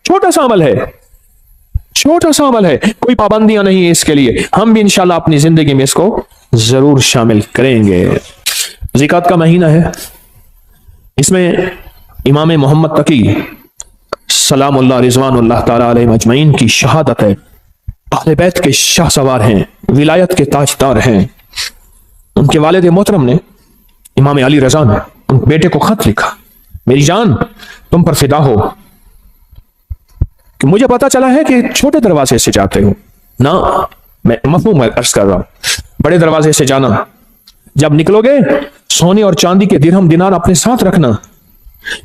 छोटा सा अमल है, छोटा सा अमल है, कोई पाबंदियां नहीं है इसके लिए। हम भी इंशाल्लाह अपनी जिंदगी में इसको जरूर शामिल करेंगे। ज़िकात का महीना है, इसमें इमाम मोहम्मद तकी सलामुल्लाह रिज़वानुल्लाह ताला अलैहिम अजमईन की शहादत है। अहले बैत के शाह सवार हैं, विलायत के ताजदार हैं। उनके वालिद मोहतरम ने, इमाम अली रज़ा ने, उन बेटे को खत लिखा, मेरी जान तुम पर फिदा हो कि मुझे पता चला है कि छोटे दरवाजे से जाते हो ना, मैं मफहूम अर्ज कर रहा हूं, बड़े दरवाजे से जाना। जब निकलोगे सोने और चांदी के दिरहम दिनार अपने साथ रखना,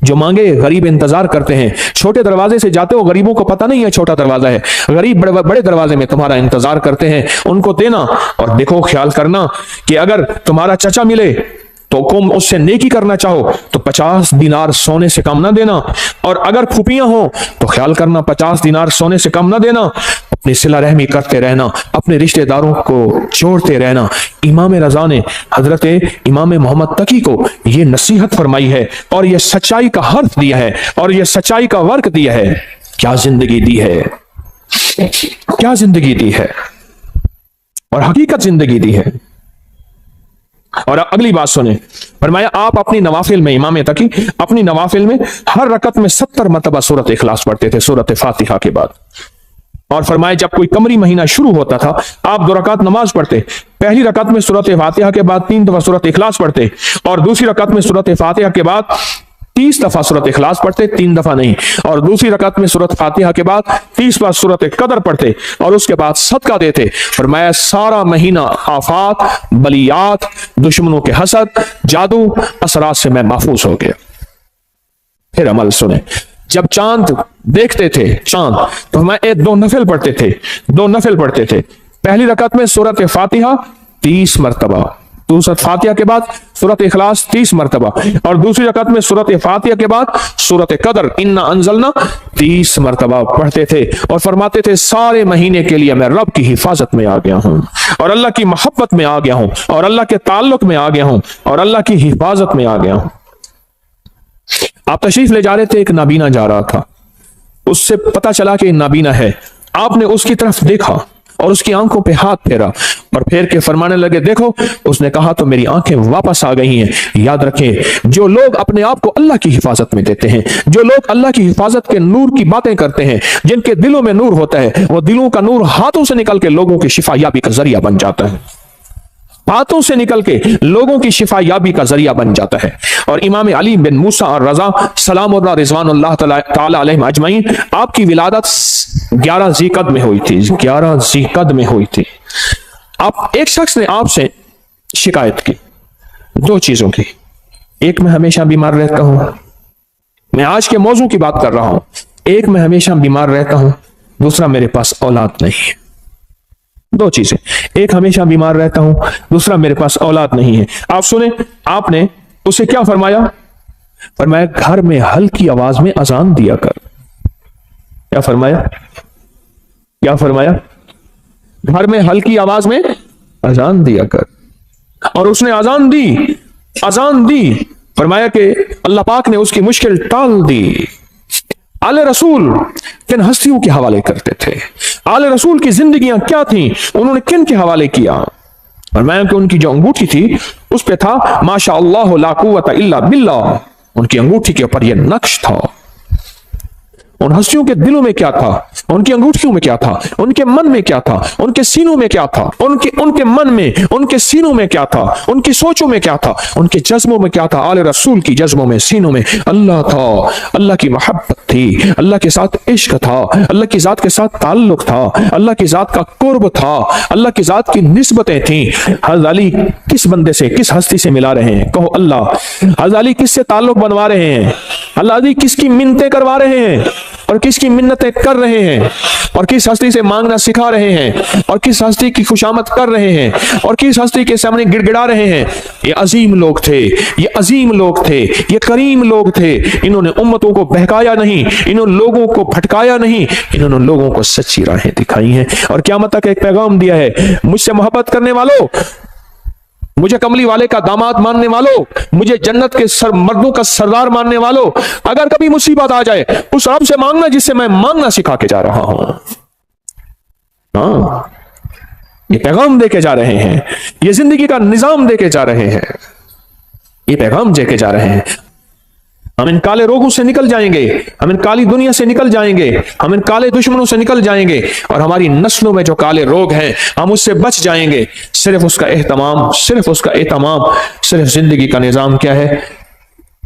जो मांगे गरीब इंतजार करते हैं। छोटे दरवाजे से जाते हो, गरीबों को पता नहीं है छोटा दरवाजा है, गरीब बड़े बड़े दरवाजे में तुम्हारा इंतजार करते हैं, उनको देना। और देखो, ख्याल करना कि अगर तुम्हारा चचा मिले तो तुम उससे नेकी करना चाहो तो 50 दिनार सोने से कम ना देना, और अगर फूफियां हो तो ख्याल करना 50 दिनार सोने से कम ना देना। अपनी सिला रहमी करते रहना, अपने रिश्तेदारों को जोड़ते रहना। इमाम रज़ा ने हजरत इमाम मोहम्मद तकी को यह नसीहत फरमाई है और यह सच्चाई का हर्फ दिया है और यह सच्चाई का वर्क दिया है। क्या जिंदगी दी है, क्या जिंदगी दी है, और हकीकत जिंदगी दी है। और अगली बात सुने, फरमाया आप अपनी नवाफिल में, इमाम तकी अपनी नवाफिल में हर रकत में 70 मरतबा सूरत इखलास पढ़ते थे, सूरत फातिहा के बाद। और फरमाया जब कोई कमरी महीना शुरू होता था, आप 2 रकात नमाज पढ़ते, पहली रकत में सूरत फातिहा के बाद 3 दफा सूरत इखलास पढ़ते, और दूसरी रकत में सूरत फातिहा के बाद 30 दफा सूरत इखलास पढ़ते, 3 दफा नहीं, और दूसरी रकत में सूरत फातिहा के बाद 30 बार सूरत कदर पढ़ते, और उसके बाद सदका देते। फरमाया सारा महीना आफात, बलियात, दुश्मनों के हसद, जादू, असरात से मैं महफूज हो गया। फिर अमल सुने, जब चांद देखते थे चांद, तो मैं 2 नफिल पढ़ते थे, 2 नफिल पढ़ते थे। पहली रकत में सूरत फातिहा 30 मरतबा, सूरत फातिहा के बाद सूरत इखलास 30 मरतबा, और दूसरी रकत में सूरत फातिहा के बाद सूरत कदर इन्ना अंजलना 30 मरतबा पढ़ते थे। और फरमाते थे सारे महीने के लिए मैं रब की हिफाजत में आ गया हूं, और अल्लाह की मोहब्बत में आ गया हूं, और अल्लाह के ताल्लुक में आ गया हूं, और अल्लाह की हिफाजत में आ गया हूं। आप तशरीफ ले जा रहे थे, एक नाबीना जा रहा था, उससे पता चला कि नाबीना है। आपने उसकी तरफ देखा और उसकी आंखों पे हाथ फेरा, और फेर के फरमाने लगे देखो, उसने कहा तो मेरी आंखें वापस आ गई हैं। याद रखें, जो लोग अपने आप को अल्लाह की हिफाजत में देते हैं, जो लोग अल्लाह की हिफाजत के नूर की बातें करते हैं, जिनके दिलों में नूर होता है, वो दिलों का नूर हाथों से निकल के लोगों की शिफा याबी का जरिया बन जाता है, हाथों से निकल के लोगों की शिफा याबी का जरिया बन जाता है। और इमाम अली बिन मूसा और रजा सलामुल्लाह रिज़वानुल्लाह ताला अलैहिम अजमईन, आपकी विलादत 11 ज़ीक़द में हुई थी, 11 ज़ीक़द में हुई थी। आप एक शख्स ने आपसे शिकायत की 2 चीजों की, एक मैं हमेशा बीमार रहता हूं, मैं आज के मौजू की बात कर रहा हूं, एक मैं हमेशा बीमार रहता हूं, दूसरा मेरे पास औलाद नहीं है। 2 चीजें, एक हमेशा बीमार रहता हूं, दूसरा मेरे पास औलाद नहीं है। आप सुने, आपने उसे क्या फरमाया? फरमाया घर में हल्की आवाज में अजान दिया कर। क्या फरमाया? क्या फरमाया? घर में हल्की आवाज में अजान दिया कर। और उसने अजान दी, अजान दी। फरमाया कि अल्लाह पाक ने उसकी मुश्किल टाल दी। आले रसूल किन हस्तियों के हवाले करते थे, आले रसूल की जिंदगियां क्या थी, उन्होंने किन के हवाले किया? फरमाया कि उनकी जो अंगूठी थी उस पे था माशा अल्लाह ला कुव्वता इल्ला बिल्लाह। उनकी अंगूठी के ऊपर यह नक्श था। उन हस्तियों के दिलों में क्या था, उनकी अंगूठियों में क्या था, उनके मन में क्या था, उनके सीनों में क्या था, उनके मन में, उनके सीनों में क्या था, उनकी सोचों में क्या था, उनके जज्बों में क्या था। आले रसूल की जज्बों में, सीनों में अल्लाह था, अल्लाह की मोहब्बत थी, अल्लाह के साथ इश्क था, अल्लाह की जात के साथ ताल्लुक था, अल्लाह की जात का कुर्ब था, अल्लाह की जात की निस्बतें थी। हज़रत अली किस बंदे से, किस हस्ती से मिला रहे हैं? कहो अल्लाह। हज़रत अली किससे ताल्लुक बनवा रहे हैं? हज़रत अली किसकी मिन्नतें करवा रहे हैं और किसकी मिन्नतें कर रहे हैं, और किस हस्ती से मांगना सिखा रहे हैं, और किस हस्ती की खुशामद कर रहे हैं, और किस हस्ती के सामने गिड़गिड़ा रहे हैं? ये अजीम लोग थे, ये अजीम लोग थे, ये करीम लोग थे। इन्होंने उम्मतों को बहकाया नहीं, इन्होंने लोगों को भटकाया नहीं, इन्होंने लोगों को सच्ची राहें दिखाई हैं और क़यामत तक एक पैगाम दिया है, मुझसे मोहब्बत करने वालों मुझे कमली वाले का दामाद मानने वालों, मुझे जन्नत के मर्दों का सरदार मानने वालों, अगर कभी मुसीबत आ जाए उस रब से मांगना जिससे मैं मांगना सिखा के जा रहा हूं। हाँ, ये पैगाम देके जा रहे हैं, ये जिंदगी का निजाम देके जा रहे हैं, ये पैगाम देके जा रहे हैं। हम इन काले रोगों से निकल जाएंगे, हम इन काली दुनिया से निकल जाएंगे, हम इन काले दुश्मनों से निकल जाएंगे, और हमारी नस्लों में जो काले रोग हैं हम उससे बच जाएंगे। सिर्फ उसका एहतमाम, सिर्फ उसका एहतमाम, सिर्फ जिंदगी का निजाम क्या है?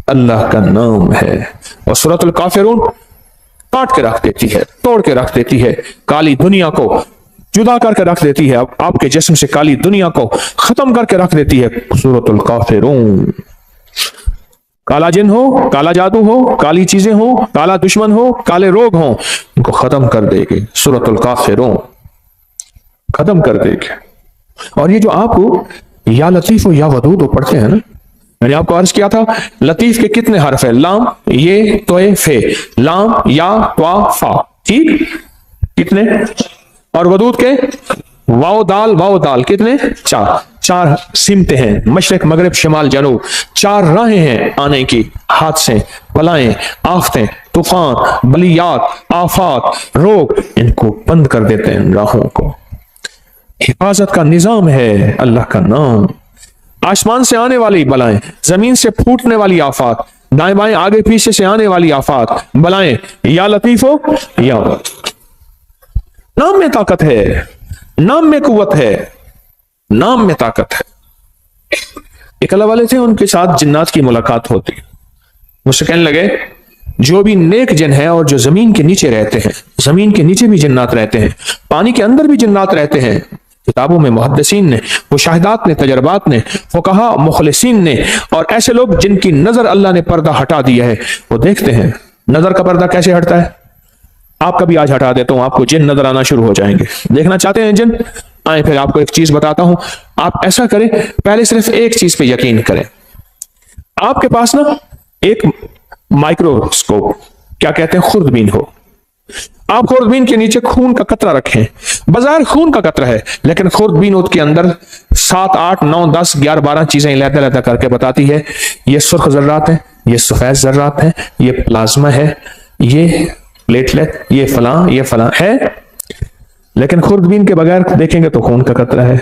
अल्लाह का नाम है। और सूरतुल काफिरून काट के रख देती है, तोड़ के रख देती है, काली दुनिया को जुदा करके रख देती है, आपके जिस्म से काली दुनिया को खत्म करके रख देती है सूरतुल काफिरून। काला जिन हो, काला जादू हो, काली चीजें हो, काला दुश्मन हो, काले रोग हो, इनको खत्म कर देगी सूरतुल काफिरून, खत्म कर देगी। और ये जो आपको या लतीफ हो या वदूद हो पढ़ते हैं ना, मैंने आपको अर्ज किया था लतीफ के कितने हर्फ है? लाम, ये, तोए, फे, लाम, या, त्वा, फा, ठीक, कितने? और वदूद के वाओ दाल कितने? चार। चार सिमते हैं, मशरक मगरिब शिमाल जनूब, चार राहें हैं आने की, हादसे, बलाएं, आफतें, तूफान, बलियात, आफात, रोग, इनको बंद कर देते हैं राहों को। हिफाजत का निजाम है अल्लाह का नाम। आसमान से आने वाली बलाएं, जमीन से फूटने वाली आफात, दाएं बाएं आगे पीछे से आने वाली आफात, बलाएं, या लतीफ हो या नाम में ताकत है, नाम में कुव्वत है, नाम में ताकत है। एक अल्लाह वाले थे, उनके साथ जिन्नात की मुलाकात होती, मुझसे कहने लगे जो भी नेक जिन है और जो जमीन के नीचे रहते हैं, जमीन के नीचे भी जिन्नात रहते हैं, पानी के अंदर भी जिन्नात रहते हैं, किताबों में मुहद्दिसीन ने, मुशाहिदात ने, तजर्बात ने, फुकहा मुखलिसीन ने, और ऐसे लोग जिनकी नजर अल्लाह ने पर्दा हटा दिया है, वो देखते हैं नजर का पर्दा कैसे हटता है। आपका भी आज हटा देता हूं, आपको जिन नजर आना शुरू हो जाएंगे। देखना चाहते हैं जिन? आए, फिर आपको एक चीज बताता हूं, आप ऐसा करें, पहले सिर्फ एक चीज पे यकीन करें। आपके पास ना एक माइक्रोस्कोप, क्या कहते हैं, खुर्दबीन हो, आप खुर्दबीन के नीचे खून का कतरा रखें, बाजार खून का कतरा है, लेकिन खुर्दबीन के अंदर 7, 8, 9, 10, 11, 12 चीजें लहदा लहदा करके बताती है, ये सुर्ख जर्रात है, ये सफेद जर्रात है, ये प्लाज्मा है, ये प्लेटलेट, ये फलां है, लेकिन खुर्दबीन के बगैर देखेंगे तो खून का कतरा है।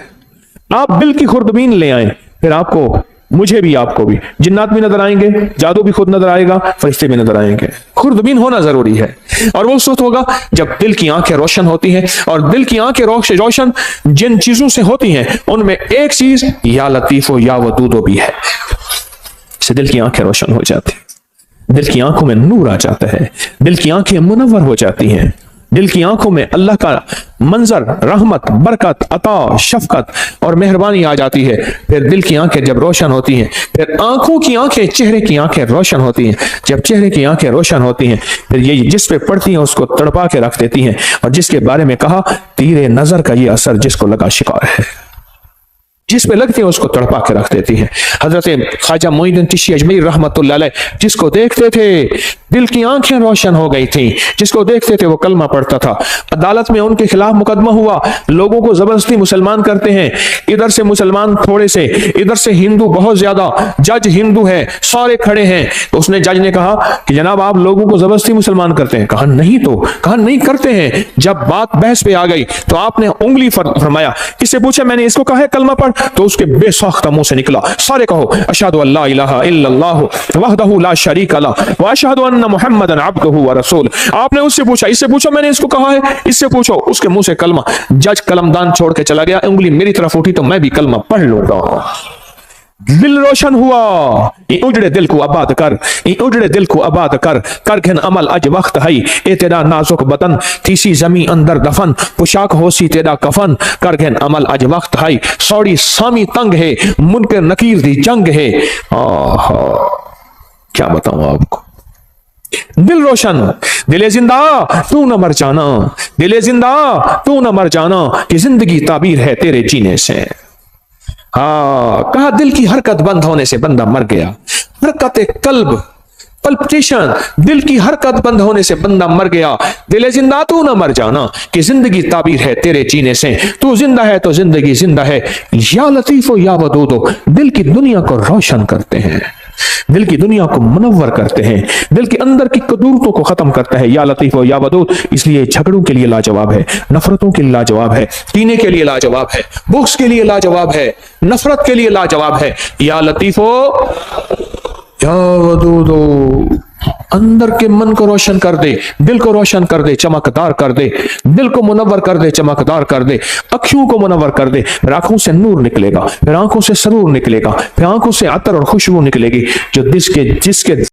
आप दिल की खुर्दबीन ले आए, फिर आपको, मुझे भी, आपको भी जिन्नात भी नजर आएंगे, जादू भी खुद नजर आएगा, फरिश्ते भी नजर आएंगे। खुर्दबीन होना जरूरी है, और वो उस वक्त होगा जब दिल की आंखें रोशन होती हैं, और दिल की आंखें रोशन जिन चीजों से होती हैं उनमें एक चीज या लतीफो या वदूदो भी है। इससे दिल की आंखें रोशन हो जाती हैं, दिल की आंखों में नूर आ जाता है, दिल की आंखें मुनव्वर हो जाती हैं, दिल की आंखों में अल्लाह का मंजर, रहमत, बरकत, अता, शफकत और मेहरबानी आ जाती है। फिर दिल की आंखें जब रोशन होती हैं, फिर आंखों की आंखें, चेहरे की आंखें रोशन होती हैं। जब चेहरे की आंखें रोशन होती हैं, फिर ये जिस पे पड़ती हैं उसको तड़पा के रख देती हैं, और जिसके बारे में कहा तीरे नजर का ये असर जिसको लगा शिकार है, जिस पे लगती है उसको तड़पा के रख देती है। हजरत ख्वाजा मोइनुद्दीन चिश्ती अजमेरी रहमतुल्लाह अलैह जिसको देखते थे दिल की आंखें रोशन हो गई थी, जिसको देखते थे वो कलमा पढ़ता था। अदालत में उनके खिलाफ मुकदमा हुआ, लोगों को जबरदस्ती मुसलमान करते हैं, इधर से मुसलमान थोड़े से, इधर से हिंदू बहुत ज्यादा, जज हिंदू है, सारे खड़े हैं। तो उसने, जज ने कहा कि जनाब आप लोगों को जबरदस्ती मुसलमान करते हैं? कहा नहीं, तो कहा नहीं करते हैं। जब बात बहस पे आ गई तो आपने उंगली फरमाया, इससे पूछा मैंने इसको कहा है कलमा पढ़, तो उसके बेसाख्ता मुंह से निकला सारे कहो अशहदु अल्ला इलाहा इल्लल्लाह वहदहु ला शरीका लह व अशहदु अन्ना मुहम्मदन अब्दुहु व रसूल। आपने उससे पूछा, इससे पूछो मैंने इसको कहा है, इससे पूछो, उसके मुंह से कलमा। जज कलमदान छोड़ के चला गया, उंगली मेरी तरफ उठी तो मैं भी कलमा पढ़ लूंगा। दिल रोशन हुआ, उजड़े दिल को आबाद कर, उजड़े दिल को आबाद कर, कर घन अमल अज वक्त है, ए तेरा नाजुक बदन तीसी जमी अंदर दफन, पोशाक होसी तेरा कफन, कर घन अमल अज वक्त है, सौड़ी सामी तंग है, मुनकर नकीर दी जंग है। क्या बताऊं आपको, दिल रोशन, दिले जिंदा तू न मर जाना, दिले जिंदा तू न मर जाना, कि जिंदगी ताबीर है तेरे जीने से। हाँ, कहा दिल की हरकत बंद होने से बंदा मर गया। हरकत कल्ब पल्पिटेशन, दिल की हरकत बंद होने से बंदा मर गया। दिल जिंदा तू ना मर जाना, कि जिंदगी ताबीर है तेरे जीने से, तू जिंदा है तो जिंदगी जिंदा है। या लतीफो या वदूदो, दिल की दुनिया को रोशन करते हैं, दिल की दुनिया को मुनव्वर करते हैं, दिल के अंदर की कदूरतों को खत्म करता है। या लतीफो या वदूद, इसलिए झगड़ों के लिए लाजवाब है, नफरतों के लिए लाजवाब है, कीने के लिए लाजवाब है, बुग़्ज़ के लिए लाजवाब है, नफरत के लिए लाजवाब है। या लतीफो या वदूदो, अंदर के मन को रोशन कर दे, दिल को रोशन कर दे, चमकदार कर दे, दिल को मुनव्वर कर दे, चमकदार कर दे, अखियों को मुनव्वर कर दे। फिर आंखों से नूर निकलेगा, फिर आंखों से सरूर निकलेगा, फिर आंखों से अतर और खुशबू निकलेगी, जो जिसके